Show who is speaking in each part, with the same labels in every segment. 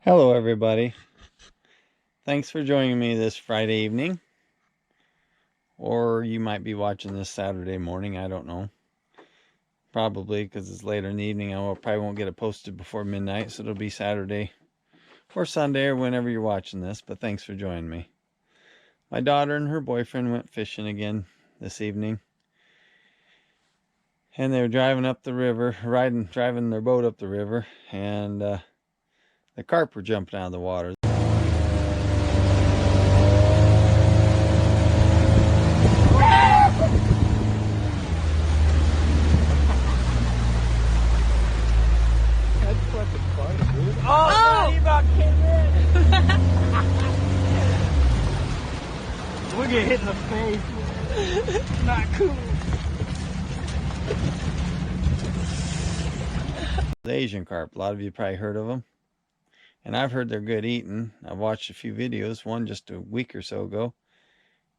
Speaker 1: Hello everybody. Thanks for joining me this Friday evening. Or you might be watching this Saturday morning, I don't know. Probably because it's later in the evening. Probably won't get it posted before midnight, so it'll be Saturday or Sunday or whenever you're watching this, but thanks for joining me. My daughter and her boyfriend went fishing again this evening. And they were driving up the river, driving their boat up the river, and the carp were jumping out of the water.
Speaker 2: Oh! He about came in. We're getting hit in the face. Not cool.
Speaker 1: The Asian carp. A lot of you probably heard of them. And I've heard they're good eating. I've watched a few videos, one just a week or so ago.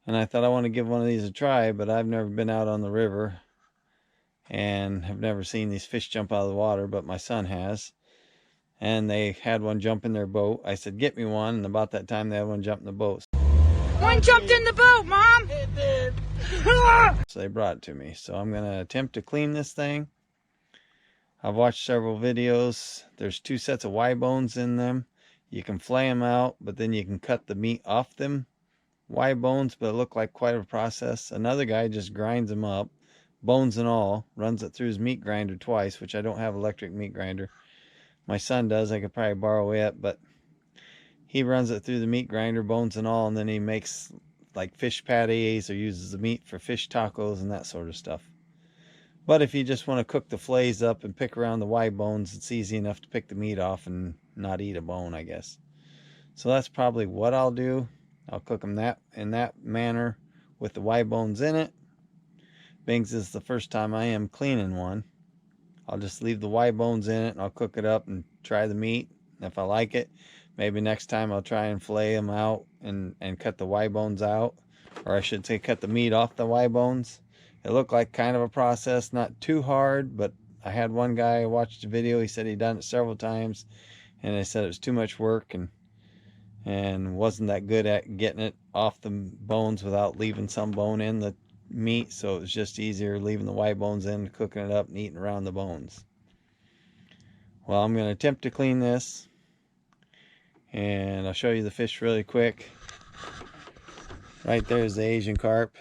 Speaker 1: And I thought I want to give one of these a try, but I've never been out on the river. And have never seen these fish jump out of the water, but my son has. And they had one jump in their boat. I said, get me one. And about that time, they had one jump in the boat.
Speaker 2: One jumped in the boat, Mom! It did.
Speaker 1: So they brought it to me. So I'm going to attempt to clean this thing. I've watched several videos. There's 2 sets of Y bones in them. You can flay them out, but then you can cut the meat off them. Y bones, but it looked like quite a process. Another guy just grinds them up, bones and all, runs it through his meat grinder twice, which I don't have electric meat grinder. My son does. I could probably borrow it, but he runs it through the meat grinder, bones and all, and then he makes like fish patties or uses the meat for fish tacos and that sort of stuff. But if you just want to cook the fillets up and pick around the Y bones, it's easy enough to pick the meat off and not eat a bone, I guess. So that's probably what I'll do. I'll cook them in that manner with the Y bones in it. Being this is the first time I am cleaning one, I'll just leave the Y bones in it and I'll cook it up and try the meat. And if I like it, maybe next time I'll try and fillet them out and cut the Y bones out. Or I should say cut the meat off the Y bones. It looked like kind of a process, not too hard, but I had one guy watch the video. He said he'd done it several times, and they said it was too much work and wasn't that good at getting it off the bones without leaving some bone in the meat. So it was just easier leaving the Y bones in, cooking it up, and eating around the bones. Well, I'm going to attempt to clean this, and I'll show you the fish really quick. Right there's the Asian carp.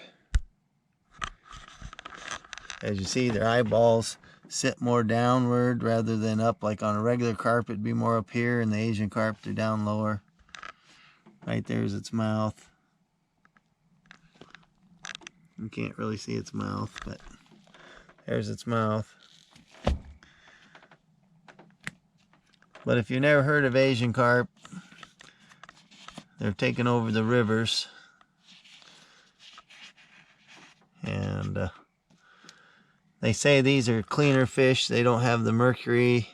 Speaker 1: As you see, their eyeballs sit more downward rather than up like on a regular carp. It'd be more up here, and the Asian carp, they're down lower. Right there's its mouth. You can't really see its mouth, but there's its mouth. But if you've never heard of Asian carp, they're taking over the rivers. And they say these are cleaner fish. They don't have the mercury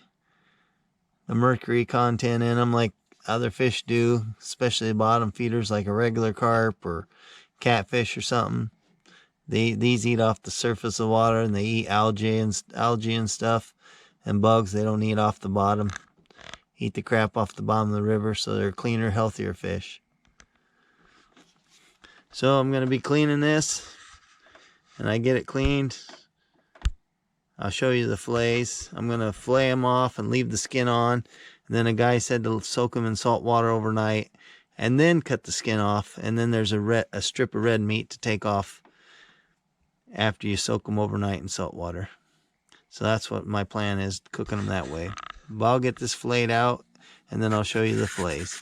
Speaker 1: content in them like other fish do, especially bottom feeders like a regular carp or catfish or something. These eat off the surface of water, and they eat algae and stuff and bugs. They don't eat off the bottom. Eat the crap off the bottom of the river, so they're cleaner, healthier fish. So I'm going to be cleaning this, and I get it cleaned. I'll show you the fillets. I'm going to fillet them off and leave the skin on. And then a guy said to soak them in salt water overnight and then cut the skin off. And then there's a strip of red meat to take off after you soak them overnight in salt water. So that's what my plan is, cooking them that way. But I'll get this filleted out, and then I'll show you the fillets.